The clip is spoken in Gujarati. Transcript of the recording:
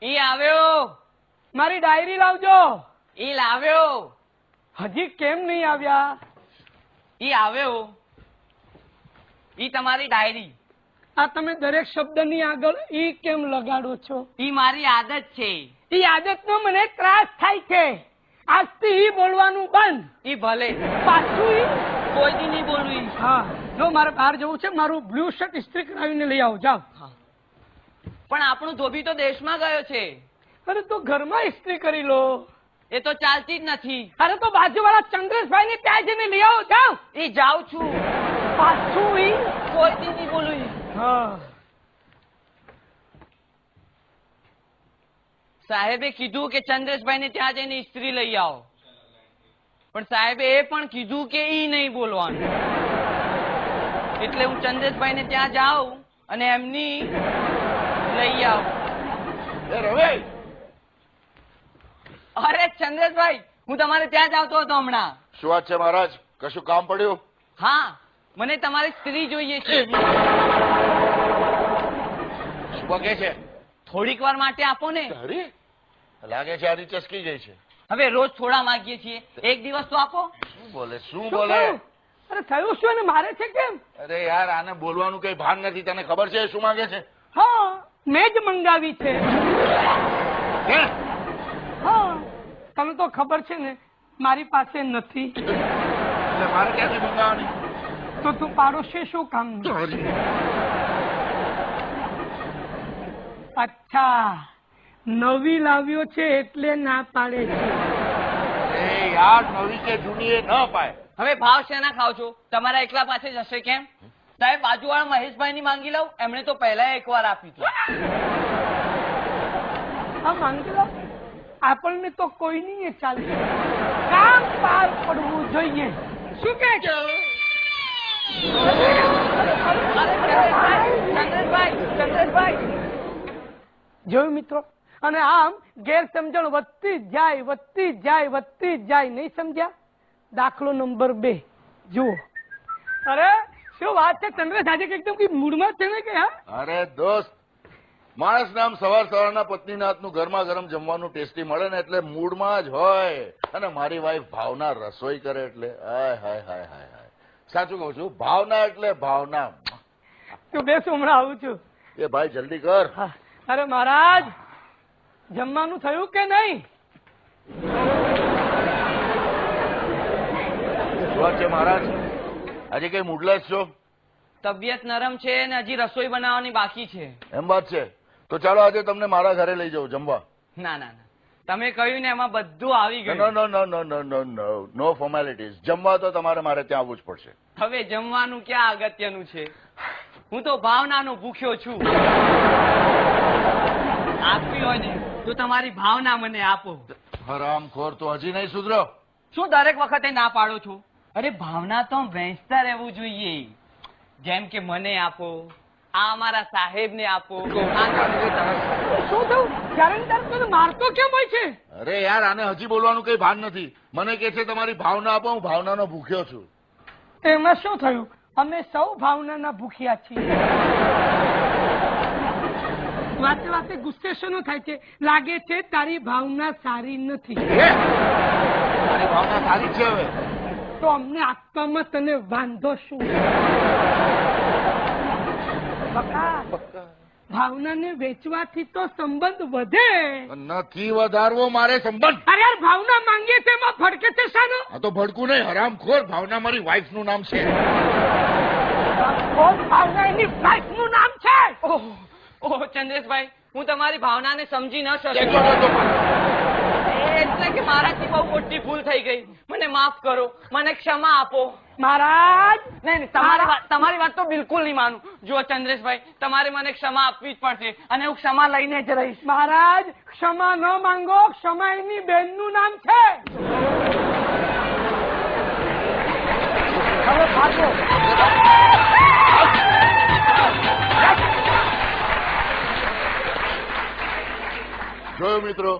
ઈ આવ્યો. મારી ડાયરી લાવજો. ઈ લાવ્યો. હજી કેમ નહીં આવ્યા? ઈ આવ્યો. ઈ તમારી ડાયરી. આ તમે દરેક શબ્દની આગળ ઈ કેમ લગાડો છો? ઈ મારી આદત છે. ઈ આદતનો મને ત્રાસ થાય છે. આજથી ઈ બોલવાનું બંધ. ઈ ભલે. પાછું ઈ કોઈ દી નહીં બોલવું ઈ. હા, જો મારે બહાર જવું છે, મારું બ્લુ શર્ટ ઇસ્ત્રી કરાવીને લઈ આવો. જાઓ. પણ આપણું ધોબી તો દેશમાં ગયો છે. અરે તો ઘરમાં ઇસ્ત્રી કરી લો. એ તો ચાલતી જ નથી. અરે તો બાજુવાળા ચંદ્રેશભાઈ ને ત્યાં જઈને લઈ આવો. જાઓ. ઈ જાઉં છું. પાછું ઈ કોઈ દી નહીં બોલવું ઈ. હા. સાહેબે કીધું કે ચંદ્રેશભાઈ ને ત્યાં જઈને ઇસ્ત્રી લઈ આવો, પણ સાહેબે એ પણ કીધું કે ઈ નહીં બોલવાનું. એટલે હું ચંદ્રેશભાઈ ને ત્યાં જાઉં અને એમની લઈ આવું. અરે ચંદ્રેશભાઈ, હું તમારે ત્યાં જ આવતો હતો હમણાં. શું વાત છે મહારાજ? કશું કામ પડ્યું? હા, મને તમારી સ્ત્રી જોઈએ છે. શું પગે છે? થોડીક વાર માટે આપો ને. અરે લાગે છે આની ચસકી ગઈ છે. હવે રોજ થોડા માંગીએ છીએ, એક દિવસ તો આપો. શું બોલે? શું શું બોલે? થયું? અરે થયું શું ને મારે છે કેમ? અરે યાર, આને બોલવાનું કઈ ભાન નથી. તને ખબર છે શું માંગે છે? હા, મેં જ મંગાવી છે. હે? હા, તને તો ખબર છે ને મારી પાસે નથી. એટલે મારે ક્યાંથી મંગાવવાની? તો તું પાડોશી શું કામ? અચ્છા, નવી લાવ્યો છે એટલે ના પાડે છે. એ યાર, નવી કે જૂની એ ન પાય. હવે ભાવ શેના ખાવ છો? તમારા એકલા પાસે જ હશે કેમ? સાહેબ, બાજુવાળા મહેશભાઈ ની માંગી લઉં, એમણે તો પહેલા એકવાર આપી હતી. હા, માંગી લો. આપણને તો કોઈ નહીં ચાલે. કામ પાર પડવું જોઈએ. શું કે છે? ચંદ્રેશભાઈ. જોયું મિત્રો? અને આમ ગેરસમજણ વધતી જ જાય, વધતી જ જાય, વધતી જ જાય. નહીં સમજ્યા? દાખલો નંબર 2 જુઓ. અરે શું વાત છે ચંદ્રેશ, આજે એકદમ મૂડમાં છે ને કે? હા, અરે દોસ્ત, માણસ નામ સવાર સવારના પત્નીના હાથનું ગરમા ગરમ જમવાનું ટેસ્ટી મળે ને એટલે મૂડમાં જ હોય. અને મારી વાઈફ ભાવના રસોઈ કરે એટલે હાય હાય હાય હાય હાય. સાચું કહું છું, ભાવના એટલે ભાવના. તું બેસ, હમણાં આવું છું. એ ભાઈ જલ્દી કર. હા. અરે મહારાજ, જમવાનું થયું કે નહીં? શું વાત છે મહારાજ? આજે કઈ મૂડલેસ છો? તબિયત નરમ છે ને હજી રસોઈ બનાવવાની બાકી છે. એમ વાત છે? તો ચાલો આજે તમને મારા ઘરે લઈ જાઉં જમવા. ના ના ના, તમે કહ્યું ને એમાં બધું આવી નો ગયું. નો નો નો નો નો નો નો ફોર્માલિટીઝ. જમવા તો તમારે મારે ત્યાં આવવું જ પડશે. હવે જમવાનું ક્યાં અગત્યનું છે? હું તો ભાવનાનો ભૂખ્યો છું. આપવી હોય ને તો તમારી ભાવના મને આપો. હરામખોર, તો હજી નહીં સુધરો? શું દરેક વખતે ના પાડો છો? અરે ભાવના તો વહેંચતા રહેવું જોઈએ. જેમ કે મને આપો, આ અમારા સાહેબને આપો. શું થયું? ત્યારે ને ત્યારે તને મારતો કેમ હોય છે? અરે યાર, આને હજી બોલવાનું કઈ ભાન નથી. મને કે છે તમારી ભાવના આપો, હું ભાવનાનો ભૂખ્યો છું. એમાં શું થયું? અમે સૌ ભાવનાના ભૂખ્યા છીએ. વાતે વાતે ગુસ્સે શેનો થાય છે? લાગે છે તારી ભાવના સારી નથી. મારી ભાવના સારી છે. હવે તો અમને આપવામાં તને વાંધો શું? બકા, ભાવનાને વેચવાથી તો સંબંધ વધે. નથી વધારવો મારે સંબંધ. અરે યાર, ભાવના માંગીએ છે એમાં ફડકે છે શાનો? આ તો ભડકું નહીં, હરામખોર. ભાવના મારી વાઈફ નું નામ છે. ભાવના એની વાઈફ નું નામ છે. ઓહ ચંદ્રેશભાઈ, હું તમારી ભાવનાને સમજી ન શકું. એટલે કે મારાથી બહુ મોટી ભૂલ થઈ ગઈ. મને માફ કરો, મને ક્ષમા આપો. મહારાજ, નહીં, તમારી વાત તો બિલકુલ નહીં માનું. જુઓ ચંદ્રેશભાઈ, તમારે મને ક્ષમા આપવી જ પડશે અને હું ક્ષમા લઈને જ રહીશ. મહારાજ, ક્ષમા ન માંગો. ક્ષમા એની બેન નું નામ છે. હવે ભાગો. જોયું મિત્રો,